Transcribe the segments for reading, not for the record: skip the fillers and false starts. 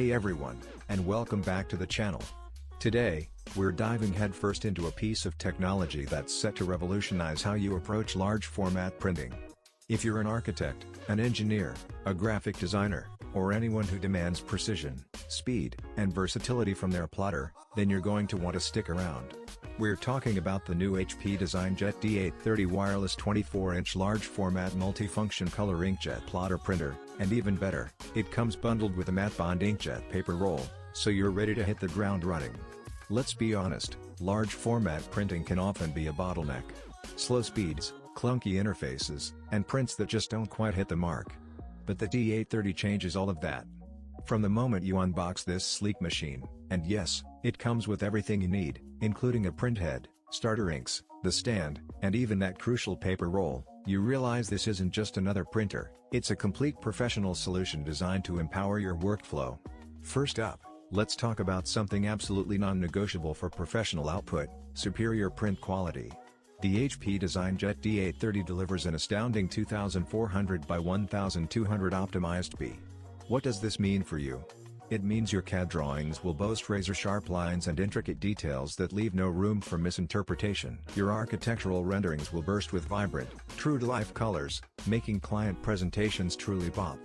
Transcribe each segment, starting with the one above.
Hey everyone, and welcome back to the channel. Today, we're diving headfirst into a piece of technology that's set to revolutionize how you approach large format printing. If you're an architect, an engineer, a graphic designer, or anyone who demands precision, speed, and versatility from their plotter, then you're going to want to stick around. We're talking about the new HP DesignJet T830 wireless 24-inch large format multifunction color inkjet plotter printer, and even better, it comes bundled with a matte bond inkjet paper roll, so you're ready to hit the ground running. Let's be honest, large format printing can often be a bottleneck. Slow speeds, clunky interfaces, and prints that just don't quite hit the mark. But the T830 changes all of that. From the moment you unbox this sleek machine, and yes, it comes with everything you need, including a print head, starter inks, the stand, and even that crucial paper roll, you realize this isn't just another printer, it's a complete professional solution designed to empower your workflow. First up, let's talk about something absolutely non-negotiable for professional output: superior print quality. The HP DesignJet T830 delivers an astounding 2400 by 1200 optimized B. What does this mean for you? It means your CAD drawings will boast razor-sharp lines and intricate details that leave no room for misinterpretation. Your architectural renderings will burst with vibrant, true-to-life colors, making client presentations truly pop.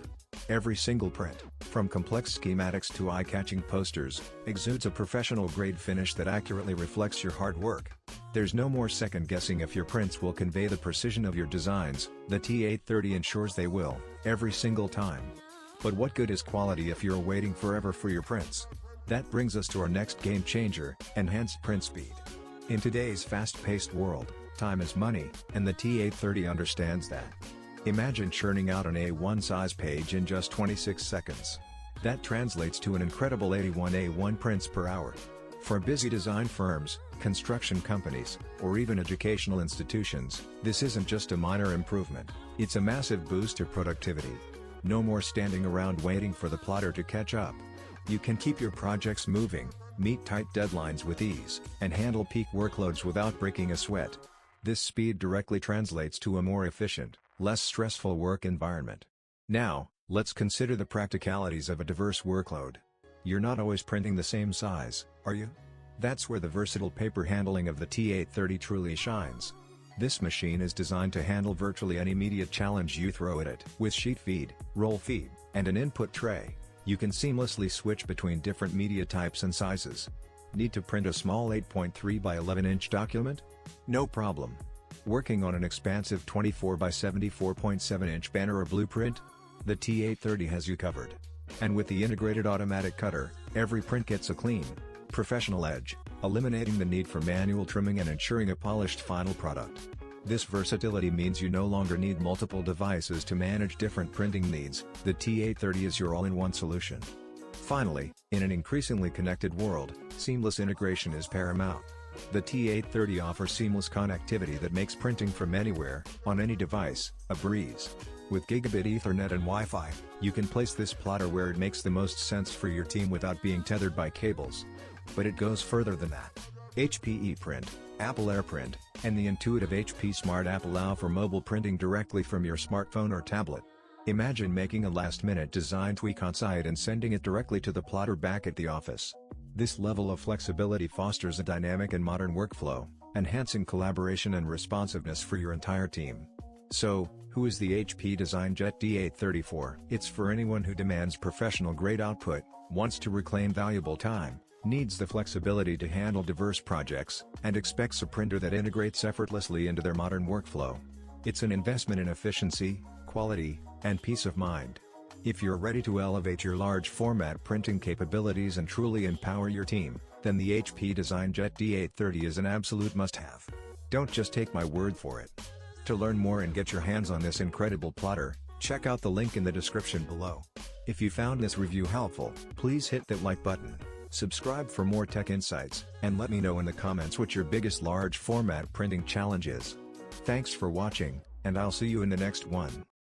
Every single print, from complex schematics to eye-catching posters, exudes a professional-grade finish that accurately reflects your hard work. There's no more second-guessing if your prints will convey the precision of your designs. The T830 ensures they will, every single time. But what good is quality if you're waiting forever for your prints? That brings us to our next game changer: enhanced print speed. In today's fast-paced world, time is money, and the T830 understands that. Imagine churning out an A1 size page in just 26 seconds. That translates to an incredible 81 A1 prints per hour. For busy design firms, construction companies, or even educational institutions, this isn't just a minor improvement, it's a massive boost to productivity. No more standing around waiting for the plotter to catch up. You can keep your projects moving, meet tight deadlines with ease, and handle peak workloads without breaking a sweat. This speed directly translates to a more efficient, less stressful work environment. Now, let's consider the practicalities of a diverse workload. You're not always printing the same size, are you? That's where the versatile paper handling of the T830 truly shines. This machine is designed to handle virtually any media challenge you throw at it. With sheet feed, roll feed, and an input tray, you can seamlessly switch between different media types and sizes. Need to print a small 8.3 by 11-inch document? No problem. Working on an expansive 24 by 74.7-inch banner or blueprint? The T830 has you covered. And with the integrated automatic cutter, every print gets a clean, professional edge, eliminating the need for manual trimming and ensuring a polished final product. This versatility means you no longer need multiple devices to manage different printing needs. The T830 is your all-in-one solution. Finally, in an increasingly connected world, seamless integration is paramount. The T830 offers seamless connectivity that makes printing from anywhere, on any device, a breeze. With Gigabit Ethernet and Wi-Fi, you can place this plotter where it makes the most sense for your team without being tethered by cables. But it goes further than that. HP ePrint, Apple AirPrint, and the intuitive HP Smart App allow for mobile printing directly from your smartphone or tablet. Imagine making a last-minute design tweak on-site and sending it directly to the plotter back at the office. This level of flexibility fosters a dynamic and modern workflow, enhancing collaboration and responsiveness for your entire team. So, who is the HP DesignJet T830 for? It's for anyone who demands professional-grade output, wants to reclaim valuable time, needs the flexibility to handle diverse projects, and expects a printer that integrates effortlessly into their modern workflow. It's an investment in efficiency, quality, and peace of mind. If you're ready to elevate your large format printing capabilities and truly empower your team, then the HP DesignJet T830 is an absolute must-have. Don't just take my word for it. To learn more and get your hands on this incredible plotter, check out the link in the description below. If you found this review helpful, please hit that like button, subscribe for more tech insights, and let me know in the comments what your biggest large format printing challenge is. Thanks for watching, and I'll see you in the next one.